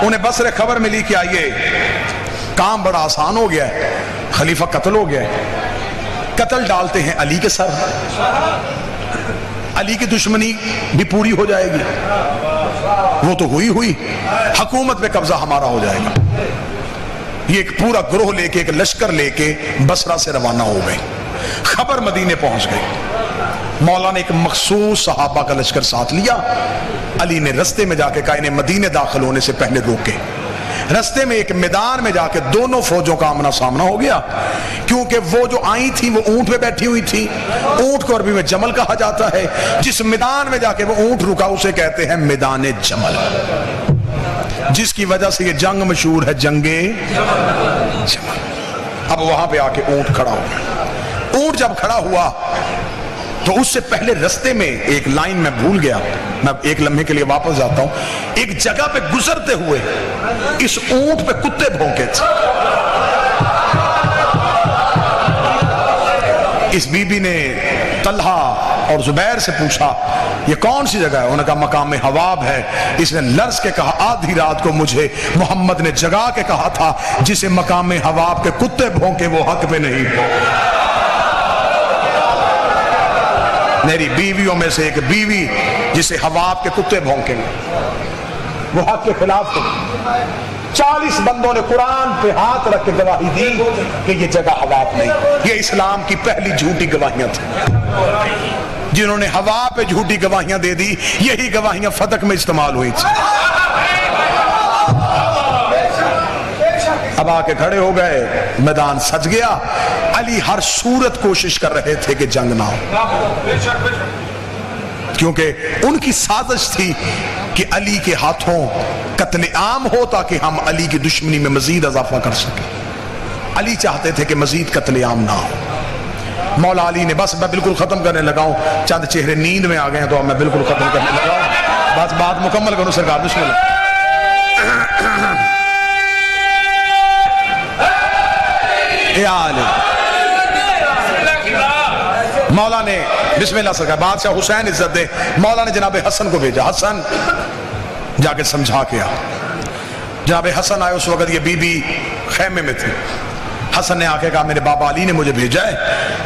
انہیں بصرے خبر ملی کہ آئیے کام بڑا آسان ہو گیا ہے، خلیفہ قتل ہو گیا ہے، قتل ڈالتے ہیں علی کے سر، علی کی دشمنی بھی پوری ہو جائے گی، وہ تو ہوئی حکومت پہ قبضہ ہمارا ہو جائے گا۔ یہ ایک پورا گروہ لے کے، ایک لشکر لے کے بصرہ سے روانہ ہو گئے، خبر مدینے پہنچ گئی۔ مولا نے ایک مخصوص صحابہ کا لشکر ساتھ لیا، علی نے رستے میں جا کے کہا انہیں مدینے داخل ہونے سے پہلے روکے۔ رستے میں ایک میدان میں جا کے دونوں فوجوں کا آمنا سامنا ہو گیا، کیونکہ وہ جو آئی تھی وہ اونٹ پہ بیٹھی ہوئی تھی، اونٹ کو عربی میں جمل کہا جاتا ہے، جس میدان میں جا کے وہ اونٹ رکا اسے کہتے ہیں میدان جمل، جس کی وجہ سے یہ جنگ مشہور ہے، جنگ جمل۔ اب وہاں پہ آ کے اونٹ کھڑا ہو گیا، اونٹ جب کھڑا ہوا تو اس سے پہلے رستے میں ایک لائن میں بھول گیا، میں ایک لمحے کے لیے واپس جاتا ہوں، ایک جگہ پہ گزرتے ہوئے اس اونٹ پہ کتے بھونکے تھے۔ اس بی بی نے طلحہ اور زبیر سے پوچھا یہ کون سی جگہ ہے؟ انہوں نے کہا مقام حواب ہے۔ اس نے لرز کے کہا آدھی رات کو مجھے محمد نے جگا کے کہا تھا جسے مقام حواب کے کتے بھونکے وہ حق پہ نہیں۔ میری بیویوں میں سے ایک بیوی جسے حواب کے کتے بھونکیں گے وہ حق کے خلاف تھی۔ 40 بندوں نے قرآن پہ ہاتھ رکھ کے گواہی دی کہ یہ جگہ حواب نہیں۔ یہ اسلام کی پہلی جھوٹی گواہیاں تھیں، جنہوں نے ہوا پہ جھوٹی گواہیاں دے دی، یہی گواہیاں فتح میں استعمال ہوئی تھی۔ اب آ کے کھڑے ہو گئے، میدان سج گیا، علی ہر صورت کوشش کر رہے تھے کہ جنگ نہ ہو، کیونکہ ان کی سازش تھی کہ علی کے ہاتھوں قتل عام ہو تاکہ ہم علی کی دشمنی میں مزید اضافہ کر سکیں۔ علی چاہتے تھے کہ مزید قتل عام نہ ہو۔ مولا علی نے بس میں بالکل ختم کرنے لگا ہوں، چند چہرے نیند میں آ گئے ہیں تو اب میں بالکل ختم کرنے لگا ہوں، بس بات مکمل کروں سرکار، بسم اللہ۔ مولا نے بسم اللہ سرکار، بادشاہ حسین عزت دے، مولا نے جناب حسن کو بھیجا، حسن جا کے سمجھا کے آ۔ جناب حسن آئے، اس وقت یہ بی بی خیمے میں تھی۔ حسن نے آ کے کہا میرے بابا علی نے مجھے بھیجا ہے،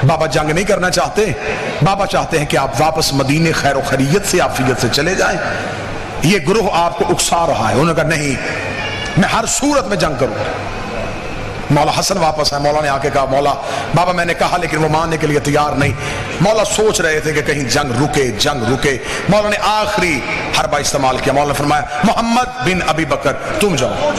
بابا جنگ نہیں کرنا چاہتے، بابا چاہتے ہیں کہ آپ واپس مدینے خیر و خیریت سے عافیت سے چلے جائیں، یہ گروہ آپ کو اکسا رہا ہے۔ انہوں نے کہا نہیں، میں ہر صورت میں جنگ کروں۔ مولا حسن واپس آئے، مولا نے آ کے کہا مولا بابا میں نے کہا لیکن وہ ماننے کے لیے تیار نہیں۔ مولا سوچ رہے تھے کہ کہیں جنگ رکے۔ مولا نے آخری حربہ استعمال کیا، مولا نے فرمایا محمد بن ابی بکر تم جاؤ۔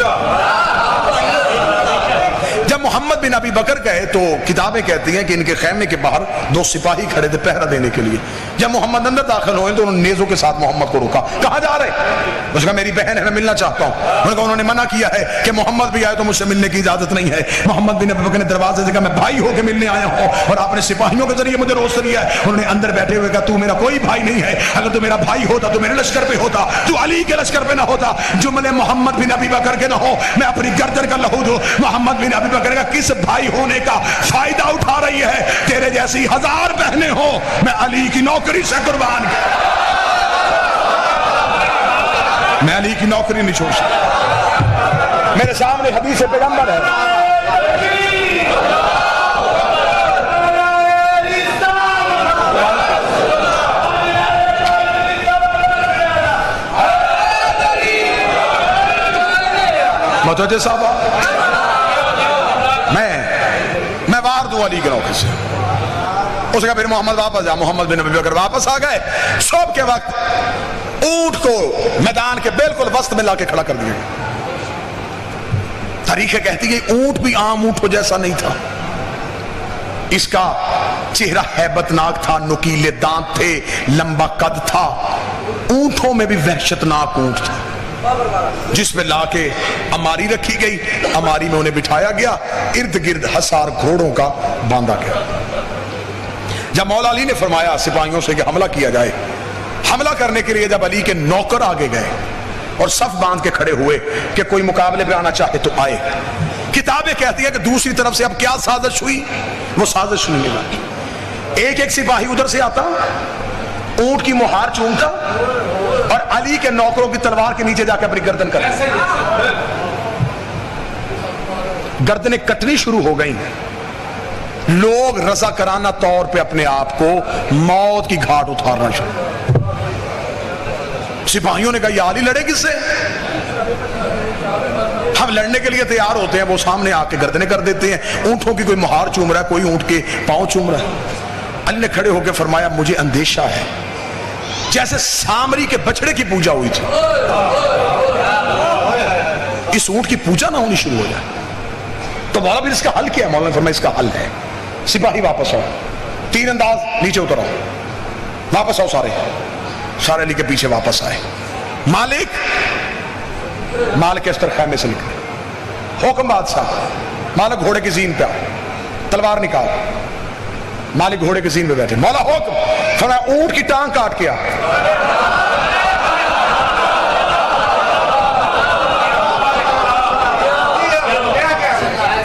جب محمد بن ابی بکر گئے تو کتابیں کہتی ہیں کہ ان کے خیمے کے باہر 2 سپاہی کھڑے تھے پہرا دینے کے لیے۔ جب محمد اندر داخل ہوئے تو انہوں نے نیزوں کے ساتھ محمد کو روکا، کہاں جا رہے؟ اس نے کہا میری بہن ہے، میں ملنا چاہتا ہوں۔ انہوں نے کہا انہوں نے منع کیا ہے کہ محمد بھی آئے تو مجھ سے ملنے کی اجازت نہیں ہے۔ محمد بن ابی بکر نے دروازے سے کہا میں بھائی ہو کے ملنے آیا ہوں اور آپ نے سپاہیوں کے ذریعے مجھے روست دیا ہے۔ انہوں نے اندر بیٹھے ہوئے کہا تو میرا کوئی بھائی نہیں ہے، اگر تو میرا بھائی ہوتا تو میرے لشکر پہ ہوتا، تو علی کے لشکر پہ نہ ہوتا، جملے محمد بن ابی بکر کے نہ ہو، میں اپنی گردن کا لہو دوں۔ محمد بن ابی بکر کا کس بھائی ہونے کا فائدہ اٹھا رہی ہے؟ تیرے جیسی 1000 بہنیں ہوں، میں علی کی نوکری سے قربان، میں علی کی نوکری نہیں چھوڑ سکتا۔ میرے سامنے حدیث پیغمبر ہے، متوجہ صاحبہ، میں وار دوں علی کے نوکری سے۔ اس نے کہا پھر محمد واپس جا۔ محمد بن ابی بکر واپس آ گئے، صبح کے وقت اونٹ کو میدان کے بالکل وسط میں لا کے کھڑا کر دیا۔ تاریخ کہتی ہے اونٹ بھی عام اونٹ جیسا نہیں تھا، اس کا چہرہ ہیبت ناک تھا، نکیلے دانت تھے، لمبا قد تھا، اونٹوں میں بھی وحشت ناک اونٹ تھا، جس پہ لا کے اماری رکھی گئی، اماری میں انہیں بٹھایا گیا، ارد گرد حصار گھوڑوں کا باندھا گیا۔ جب مولا علی نے فرمایا سپاہیوں سے کہ حملہ کیا جائے، حملہ کرنے کے لیے جب علی کے نوکر آگے گئے اور صف باندھ کے کھڑے ہوئے کہ کوئی مقابلے پہ آنا چاہے تو آئے، کتابیں کہتی ہیں کہ دوسری طرف سے اب کیا سازش ہوئی؟ وہ سازش نہیں ملا، ایک سپاہی ادھر سے آتا، اونٹ کی مہار چومتا اور علی کے نوکروں کی تلوار کے نیچے جا کے اپنی گردن کرتا۔ گردنیں کٹنی شروع ہو گئیں. لوگ رضاکارانہ طور پہ اپنے آپ کو موت کی گھاٹ اتارنا شروع. سپاہیوں نے کہا یہ علی لڑے کس سے؟ ہم لڑنے کے لیے تیار ہوتے ہیں، وہ سامنے آ کے گردنیں کر دیتے ہیں. اونٹوں کی کوئی مہار چوم رہا ہے، کوئی اونٹ کے پاؤں چوم رہا ہے. علی نے کھڑے ہو کے فرمایا مجھے اندیشہ ہے جیسے سامری کے بچڑے کی پوجا ہوئی تھی اس اونٹ کی پوجا نہ ہونی شروع ہو جائے. تو مولا پھر اس کا حل کیا ہے؟ مولا نے فرمایا اس کا حل ہے سپاہی واپس آؤ، تیر انداز نیچے اتر آؤ، واپس آؤ. سارے علی کے پیچھے واپس آئے. مالک اس طرح خیمے سے نکلے. حکم بادشاہ. مالک گھوڑے کی زین پہ آؤ، تلوار نکال. مالک گھوڑے کی زین پہ بیٹھے. مولا حکم فرمایا اونٹ کی ٹانگ کاٹ کے آ.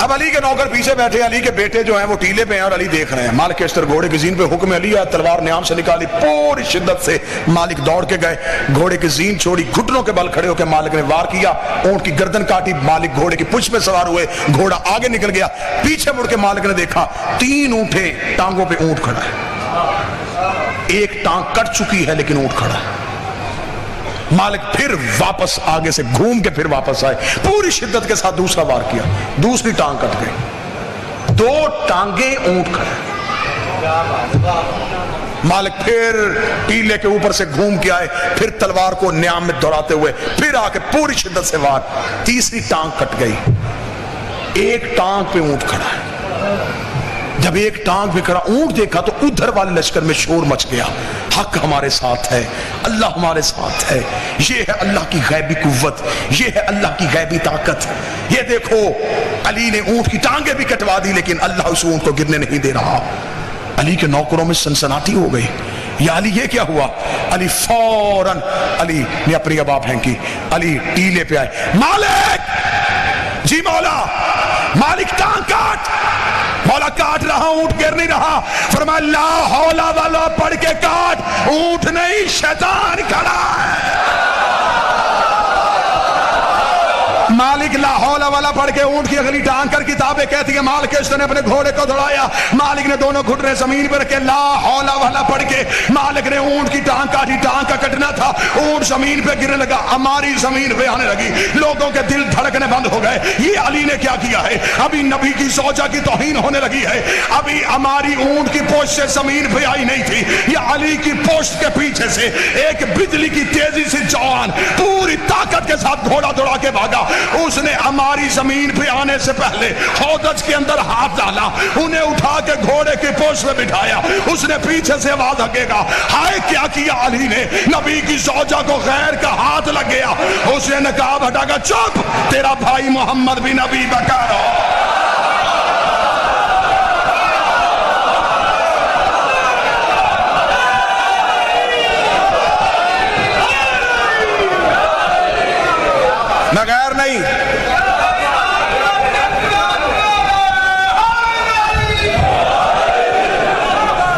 اب علی کے نوکر پیچھے بیٹھے، علی کے بیٹے جو ہیں وہ ٹیلے پہ ہیں اور علی دیکھ رہے ہیں. مالک اس طرح گھوڑے کی زین پہ حکم علی ہے، تلوار نیام سے نکالی. پوری شدت سے مالک دوڑ کے گئے، گھوڑے کی زین چھوڑی، گھٹنوں کے بل کھڑے ہو کے مالک نے وار کیا، اونٹ کی گردن کاٹی. مالک گھوڑے کی پشت پہ سوار ہوئے، گھوڑا آگے نکل گیا. پیچھے مڑ کے مالک نے دیکھا 3 اونٹیں، ٹانگوں پہ اونٹ کھڑا ہے. ایک ٹانگ کٹ چکی ہے لیکن اونٹ کھڑا ہے. مالک پھر واپس آگے سے گھوم کے پھر واپس آئے، پوری شدت کے ساتھ دوسرا وار کیا، دوسری ٹانگ کٹ گئی. 2 ٹانگیں اونٹ کھڑے. مالک پھر ٹیلے کے اوپر سے گھوم کے آئے، پھر تلوار کو نیام میں دوڑاتے ہوئے پھر آ کے پوری شدت سے وار. تیسری ٹانگ کٹ گئی، ایک ٹانگ پہ اونٹ کھڑا ہے. جب ایک ٹانگ پہ کھڑا اونٹ دیکھا تو ادھر والے لشکر میں شور مچ گیا. حق ہمارے ساتھ ہے، اللہ ہمارے ساتھ ہے. یہ ہے اللہ کی غیبی قوت، یہ ہے اللہ کی غیبی طاقت. یہ دیکھو علی نے اونٹ کی ٹانگیں بھی کٹوا دی لیکن اللہ اس اونٹ کو گرنے نہیں دے رہا. علی کے نوکروں میں سنسناٹی ہو گئی. یا علی یہ کیا ہوا؟ علی فوراً علی نے اپنی ابا پھینکی. علی ٹیلے پہ آئے. مالک جی مولا. مالک ٹانگ کاٹ. مولا کاٹ رہا، اونٹ گر نہیں رہا. فرمایا لا حول ولا پڑھ کے کاٹ. اونٹ نہیں شیطان کھڑا ہے. مالک لا حول ولا پڑھ کے اونٹ کی اگلی ٹانگ کر کتابیں کہتی ہیں مالک اس نے اپنے گھوڑے کو دوڑایا. مالک نے دونوں گھٹنے زمین پر رکھے، لا حول ولا پڑھ کے مالک نے اونٹ کی ٹانگ کاٹی. ٹانگ کا کٹنا تھا، اونٹ زمین پہ گرنے لگا، ہماری زمین پہ آنے لگی. لوگوں کے دل دھڑکنے بند ہو گئے. یہ علی نے کیا کیا ہے؟ ابھی نبی کی زوجہ کی توہین ہونے لگی ہے. ابھی ہماری اونٹ کی پوچھ سے زمین پہ آئی نہیں تھی. یہ علی کی پوچھ کے پیچھے سے ایک بجلی کی تیزی سے جوان پوری طاقت کے ساتھ گھوڑا دوڑا کے بھاگا. اس نے ہماری زمین پہ آنے سے پہلے ہودج کے اندر ہاتھ ڈالا، انہیں اٹھا کے گھوڑے کی پوچھ میں بٹھایا. اس نے پیچھے سے آواز ہکے گا ہائے کیا کیا علی نے؟ نبی کی زوجہ کو غیر کا ہاتھ لگ گیا. اس نے نقاب ہٹا کر چپ، تیرا بھائی محمد بھی نبی بکر ہو. میں غیر نہیں.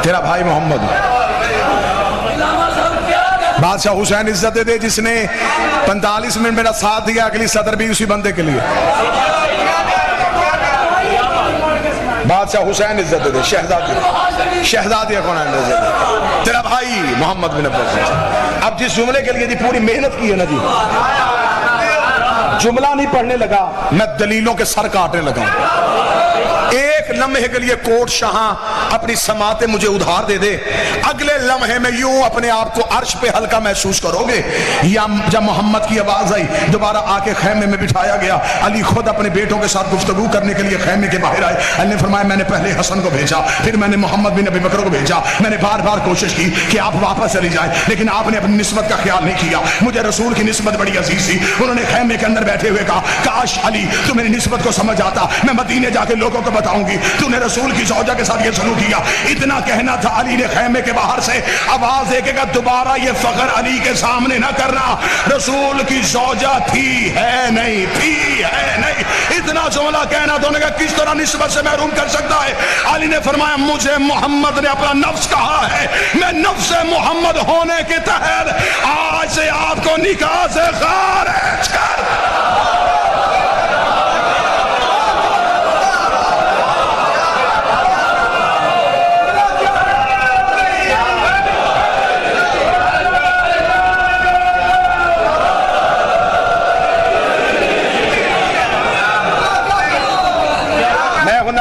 تیرا بھائی محمد. بادشاہ حسین عزت دے جس نے 45 منٹ میرا ساتھ دیا، اگلی صدر بھی اسی بندے کے لیے. بادشاہ حسین عزت دے، شہزادی کون ہے؟ تیرا بھائی محمد بن عباس. اب جس جملے کے لیے جی پوری محنت کی ہے نا جی، جملہ نہیں پڑھنے لگا، میں دلیلوں کے سر کاٹنے لگا. ایک لمحے کے لیے کوٹ شاہاں اپنی سماعتیں مجھے ادھار دے دے، اگلے لمحے میں یوں اپنے آپ کو عرش پہ ہلکا محسوس کرو گے. یا جب محمد کی آواز آئی دوبارہ آ کے خیمے میں بٹھایا گیا. علی خود اپنے بیٹوں کے ساتھ گفتگو کرنے کے لیے خیمے کے باہر آئے. علی نے فرمایا میں نے پہلے حسن کو بھیجا، پھر میں نے محمد بن ابی بکر کو بھیجا. میں نے بار بار کوشش کی کہ آپ واپس چلی جائیں لیکن آپ نے اپنی نسبت کا خیال نہیں کیا. مجھے رسول کی نسبت بڑی عزیز تھی. انہوں نے خیمے کے اندر بیٹھے ہوئے کہا کاش علی تو میری نسبت کو سمجھ آتا، میں مدینے جا کے لوگوں کو بتاؤں گی تو نے رسول کی زوجہ کے ساتھ یہ سلوک کیا. اتنا کہنا تھا. علی نے خیمے کے باہر سے آواز دے کے کہا دوبارہ یہ فخر علی کے سامنے نہ کرنا. رسول کی زوجہ تھی ہے نہیں، تھی ہے نہیں. اتنا جملہ کہنا تو نے کہا کس طرح نسبت سے محروم کر سکتا ہے؟ علی نے فرمایا مجھے محمد نے اپنا نفس کہا ہے، میں نفس محمد ہونے کے تحت آج سے آپ کو نکاح سے خارج کر.